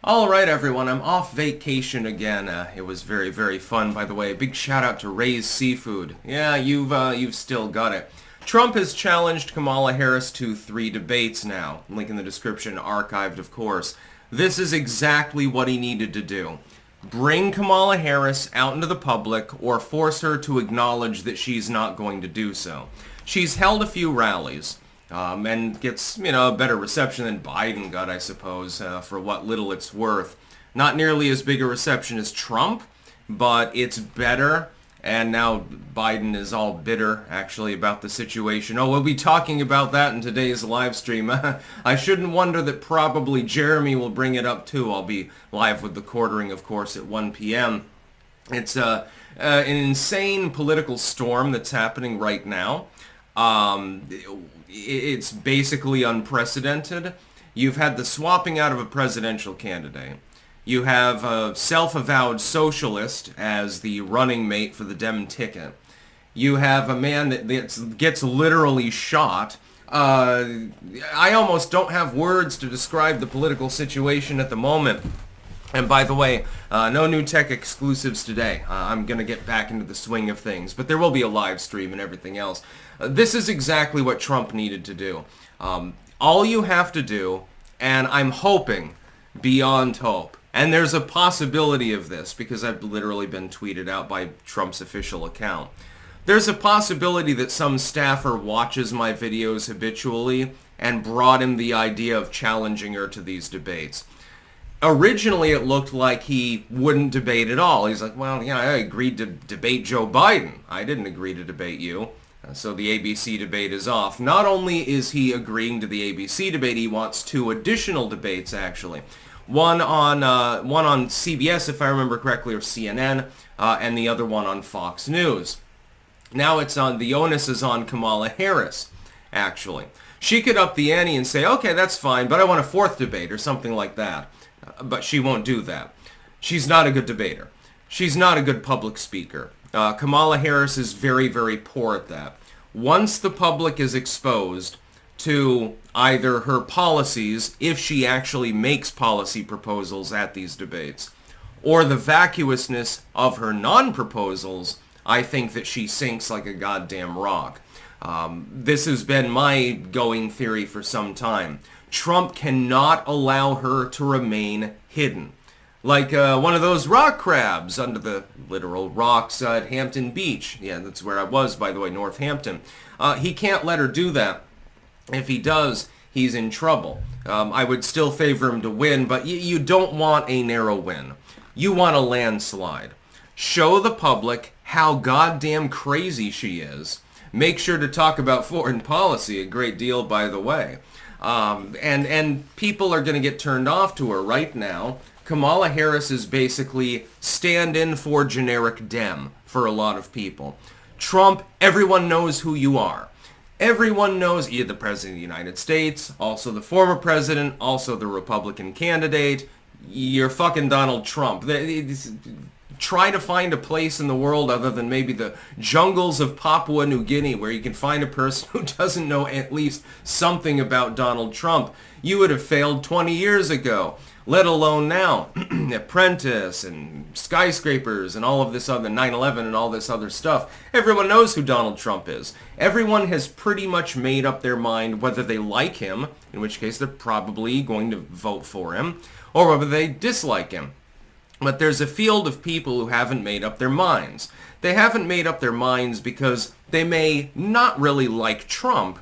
All right, everyone, I'm off vacation again. It was very, very fun, by the way. Big shout out to Ray's Seafood. Yeah, you've still got it. Trump has challenged Kamala Harris to 3 debates now. Link in the description, archived, of course. This is exactly what he needed to do. Bring Kamala Harris out into the public or force her to acknowledge that she's not going to do so. She's held a few rallies. And gets, a better reception than Biden got, I suppose, for what little it's worth. Not nearly as big a reception as Trump, but it's better. And now Biden is all bitter, actually, about the situation. Oh, we'll be talking about that in today's live stream. I shouldn't wonder that probably Jeremy will bring it up, too. I'll be live with the quartering, of course, at 1 p.m. It's an insane political storm that's happening right now. It's basically unprecedented. You've had the swapping out of a presidential candidate. You have a self-avowed socialist as the running mate for the Dem ticket. You have a man that gets literally shot. I almost don't have words to describe the political situation at the moment. And by the way, no new tech exclusives today. I'm going to get back into the swing of things, but there will be a live stream and everything else. This is exactly what Trump needed to do. All you have to do, and I'm hoping beyond hope, and there's a possibility of this because I've literally been tweeted out by Trump's official account. There's a possibility that some staffer watches my videos habitually and brought him the idea of challenging her to these debates. Originally, it looked like he wouldn't debate at all. He's like, well, I agreed to debate Joe Biden. I didn't agree to debate you. So the ABC debate is off. Not only is he agreeing to the ABC debate, he wants 2 additional debates, actually. One on CBS, if I remember correctly, or CNN, and the other one on Fox News. Now the onus is on Kamala Harris, actually. She could up the ante and say, okay, that's fine, but I want a 4th debate or something like that. But she won't do that. She's not a good debater. She's not a good public speaker. Kamala Harris is very, very poor at that. Once the public is exposed to either her policies, if she actually makes policy proposals at these debates, or the vacuousness of her non-proposals, I think that she sinks like a goddamn rock. This has been my going theory for some time. Trump cannot allow her to remain hidden. Like one of those rock crabs under the literal rocks at Hampton Beach. Yeah, that's where I was, by the way, Northampton. He can't let her do that. If he does, he's in trouble. I would still favor him to win, but you don't want a narrow win. You want a landslide. Show the public how goddamn crazy she is. Make sure to talk about foreign policy a great deal, by the way. And people are going to get turned off to her right now. Kamala Harris is basically stand-in for generic Dem for a lot of people. Trump, everyone knows who you are. Everyone knows you're the President of the United States, also the former president, also the Republican candidate. You're fucking Donald Trump. Try to find a place in the world other than maybe the jungles of Papua New Guinea where you can find a person who doesn't know at least something about Donald Trump. You would have failed 20 years ago, let alone now. Apprentice and skyscrapers and all of this other 9/11 and all this other stuff. Everyone knows who Donald Trump is. Everyone has pretty much made up their mind whether they like him, in which case they're probably going to vote for him, or whether they dislike him. But there's a field of people who haven't made up their minds. They haven't made up their minds because they may not really like Trump,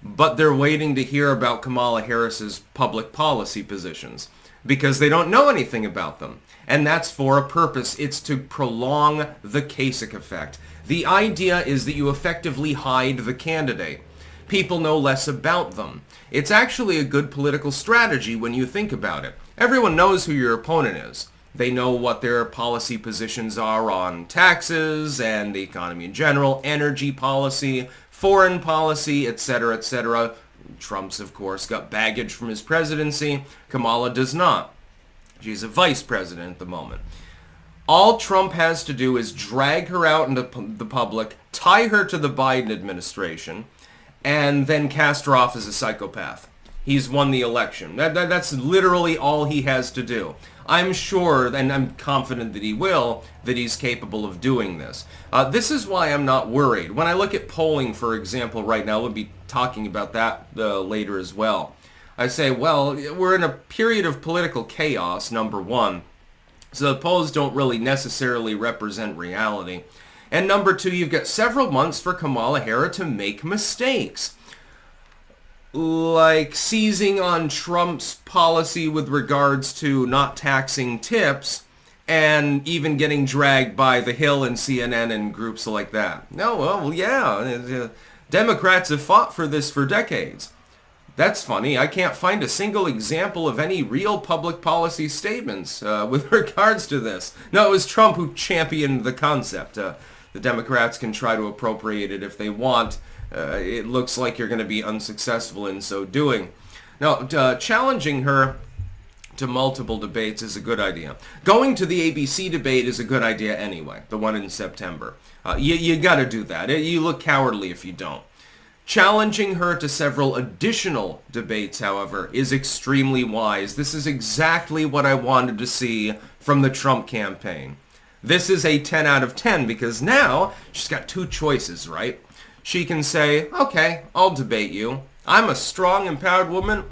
but they're waiting to hear about Kamala Harris's public policy positions because they don't know anything about them. And that's for a purpose. It's to prolong the Kasich effect. The idea is that you effectively hide the candidate. People know less about them. It's actually a good political strategy when you think about it. Everyone knows who your opponent is. They know what their policy positions are on taxes and the economy in general, energy policy, foreign policy, etc., etc. Trump's, of course, got baggage from his presidency. Kamala does not. She's a vice president at the moment. All Trump has to do is drag her out into the public, tie her to the Biden administration, and then cast her off as a psychopath. he's won the election. That's literally all he has to do. I'm sure, and I'm confident that he will, that he's capable of doing this. This is why I'm not worried. When I look at polling, for example, right now, we'll be talking about that later as well. I say, well, we're in a period of political chaos, number one. So the polls don't really necessarily represent reality. And number two, you've got several months for Kamala Harris to make mistakes. Like seizing on Trump's policy with regards to not taxing tips and even getting dragged by The Hill and CNN and groups like that. No, well, yeah, Democrats have fought for this for decades. That's funny. I can't find a single example of any real public policy statements with regards to this. No, it was Trump who championed the concept. The Democrats can try to appropriate it if they want. It looks like you're going to be unsuccessful in so doing. Now, challenging her to multiple debates is a good idea. Going to the ABC debate is a good idea anyway, the one in September. You got to do that. You look cowardly if you don't. Challenging her to several additional debates, however, is extremely wise. This is exactly what I wanted to see from the Trump campaign. This is a 10 out of 10 because now she's got two choices, right? She can say, okay, I'll debate you. I'm a strong, empowered woman.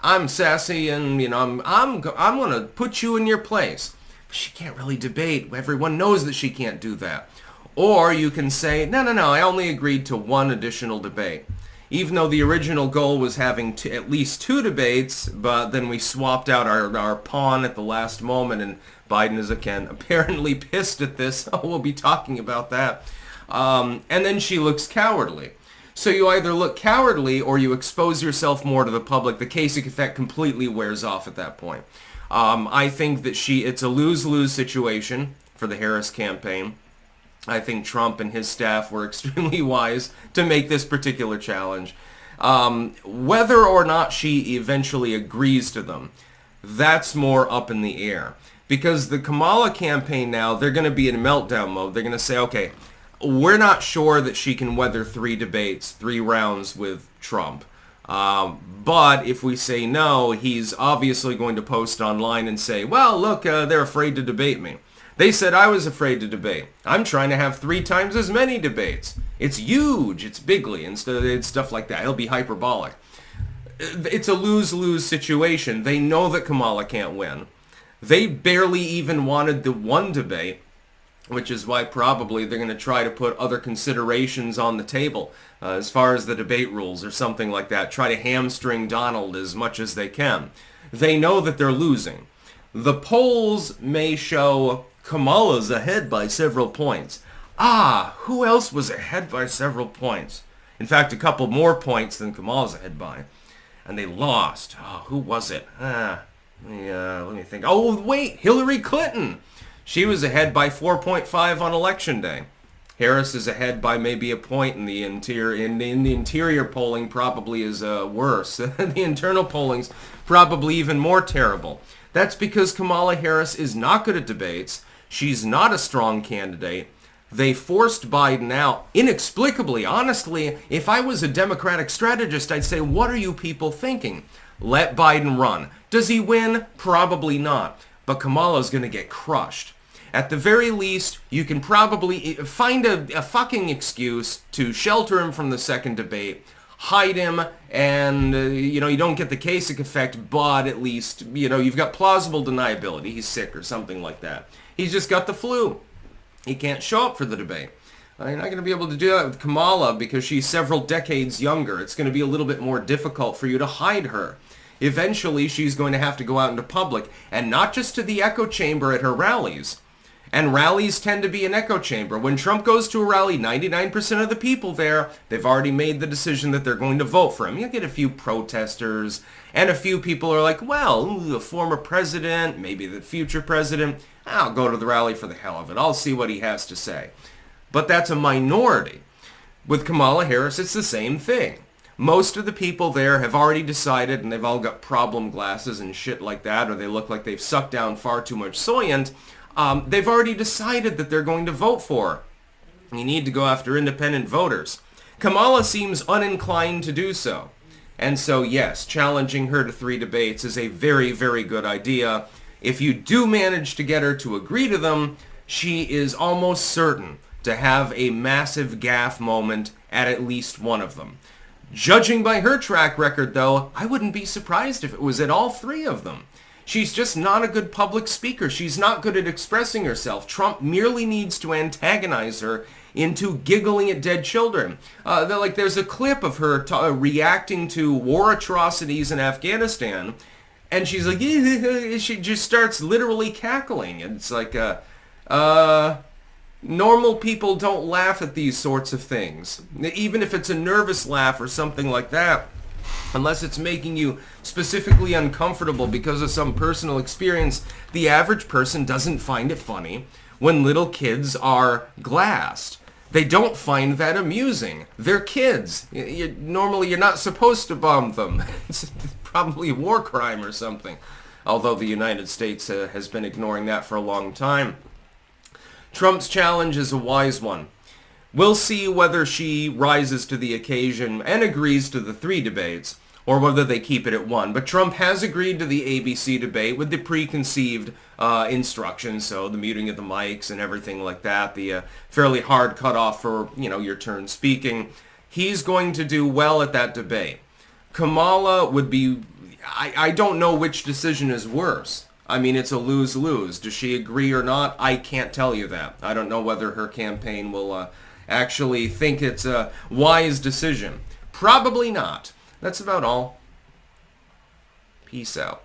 I'm sassy and, I'm going to put you in your place. But she can't really debate. Everyone knows that she can't do that. Or you can say, no, I only agreed to one additional debate. Even though the original goal was having at least two debates, but then we swapped out our pawn at the last moment, and Biden is again apparently pissed at this. Oh, we'll be talking about that. And then she looks cowardly. So you either look cowardly or you expose yourself more to the public. The Kasich effect completely wears off at that point. I think that it's a lose-lose situation for the Harris campaign. I think Trump and his staff were extremely wise to make this particular challenge. Whether or not she eventually agrees to them, that's more up in the air. Because the Kamala campaign now, they're going to be in meltdown mode. They're going to say, okay, we're not sure that she can weather 3 debates, 3 rounds with Trump. But if we say no, he's obviously going to post online and say, well, look, they're afraid to debate me. They said I was afraid to debate. I'm trying to have 3 times as many debates. It's huge. It's bigly and stuff like that. It'll be hyperbolic. It's a lose-lose situation. They know that Kamala can't win. They barely even wanted the one debate, which is why probably they're going to try to put other considerations on the table as far as the debate rules or something like that. Try to hamstring Donald as much as they can. They know that they're losing. The polls may show Kamala's ahead by several points. Who else was ahead by several points? In fact, a couple more points than Kamala's ahead by. And they lost. Who was it? Let me think. Oh, wait, Hillary Clinton. She was ahead by 4.5 on election day. Harris is ahead by maybe a point in the interior. In the interior polling probably is worse. The internal polling's probably even more terrible. That's because Kamala Harris is not good at debates. She's not a strong candidate. They forced Biden out inexplicably. Honestly, if I was a Democratic strategist, I'd say, what are you people thinking? Let Biden run. Does he win? Probably not. But Kamala's going to get crushed. At the very least, you can probably find a fucking excuse to shelter him from the second debate, hide him, and, you don't get the Kasich effect, but at least, you've got plausible deniability. He's sick or something like that. He's just got the flu. He can't show up for the debate. You're not going to be able to do that with Kamala because she's several decades younger. It's going to be a little bit more difficult for you to hide her. Eventually, she's going to have to go out into public, and not just to the echo chamber at her rallies. And rallies tend to be an echo chamber. When Trump goes to a rally, 99% of the people there, they've already made the decision that they're going to vote for him. You'll get a few protesters, and a few people are like, well, the former president, maybe the future president, I'll go to the rally for the hell of it. I'll see what he has to say. But that's a minority. With Kamala Harris, it's the same thing. Most of the people there have already decided, and they've all got problem glasses and shit like that, or they look like they've sucked down far too much Soylent. They've already decided that they're going to vote for her. You need to go after independent voters. Kamala seems uninclined to do so. And so, yes, challenging her to 3 debates is a very, very good idea. If you do manage to get her to agree to them, she is almost certain to have a massive gaffe moment at least one of them. Judging by her track record, though, I wouldn't be surprised if it was at all 3 of them. She's just not a good public speaker. She's not good at expressing herself. Trump merely needs to antagonize her into giggling at dead children. There's a clip of her reacting to war atrocities in Afghanistan, and she's like, she just starts literally cackling. And it's like, normal people don't laugh at these sorts of things. Even if it's a nervous laugh or something like that, unless it's making you specifically uncomfortable because of some personal experience, the average person doesn't find it funny when little kids are glassed. They don't find that amusing. They're kids. Normally, you're not supposed to bomb them. It's probably a war crime or something. Although the United States has been ignoring that for a long time. Trump's challenge is a wise one. We'll see whether she rises to the occasion and agrees to the 3 debates, or whether they keep it at 1. But Trump has agreed to the ABC debate with the preconceived instructions, so the muting of the mics and everything like that, the fairly hard cutoff for, your turn speaking. He's going to do well at that debate. Kamala would be... I don't know which decision is worse. I mean, it's a lose-lose. Does she agree or not? I can't tell you that. I don't know whether her campaign will actually think it's a wise decision. Probably not. That's about all. Peace out.